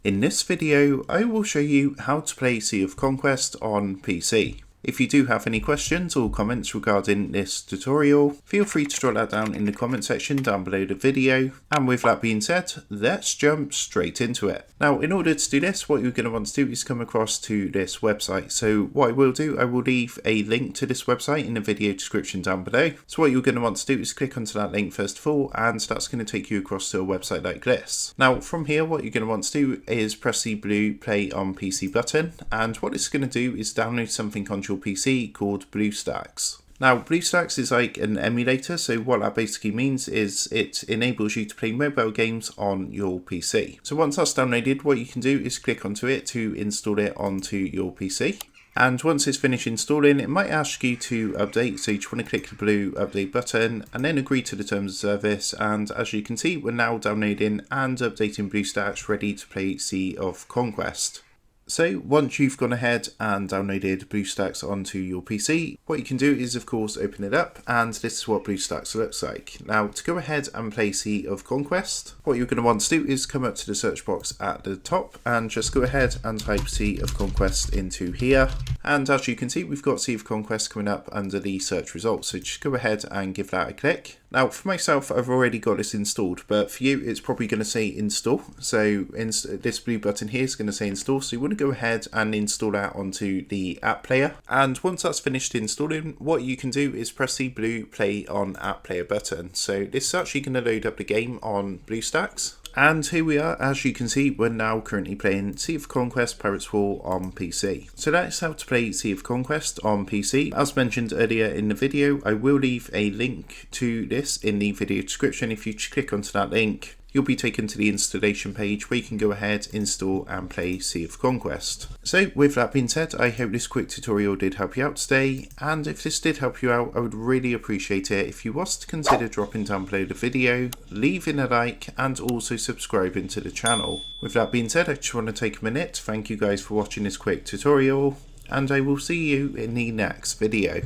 In this video, I will show you how to play Sea of Conquest on PC. If you do have any questions or comments regarding this tutorial, feel free to drop that down in the comment section down below the video. And with that being said, let's jump straight into it. Now, in order to do this, what you're going to want to do is come across to this website. So what I will do, I will leave a link to this website in the video description down below. So what you're going to want to do is click onto that link first of all, and that's going to take you across to a website like this. Now, from here, what you're going to want to do is press the blue play on PC button. And what it's going to do is download something onto your PC called BlueStacks. Now, BlueStacks is like an emulator, so what that basically means is it enables you to play mobile games on your PC. So once that's downloaded, what you can do is click onto it to install it onto your PC. And once it's finished installing, it might ask you to update, so you just want to click the blue update button and then agree to the terms of service. And as you can see, we're now downloading and updating BlueStacks, ready to play Sea of Conquest. So once you've gone ahead and downloaded BlueStacks onto your PC, what you can do is of course open it up, and this is what BlueStacks looks like. Now, to go ahead and play Sea of Conquest, what you're going to want to do is come up to the search box at the top and just go ahead and type Sea of Conquest into here. And as you can see, we've got Sea of Conquest coming up under the search results, so just go ahead and give that a click. Now, for myself, I've already got this installed, but for you, it's probably going to say install. So this blue button here is going to say install. So you want to go ahead and install that onto the app player. And once that's finished installing, what you can do is press the blue play on app player button. So this is actually going to load up the game on BlueStacks. And here we are. As you can see, we're now currently playing Sea of Conquest Pirates War on PC. So that's how to play Sea of Conquest on PC. As mentioned earlier in the video, I will leave a link to this in the video description. If you click onto that link, you'll be taken to the installation page where you can go ahead, install and play Sea of Conquest. So with that being said, I hope this quick tutorial did help you out today, and if this did help you out, I would really appreciate it if you was to consider dropping down below the video, leaving a like and also subscribing to the channel. With that being said, I just want to take a minute to thank you guys for watching this quick tutorial, and I will see you in the next video.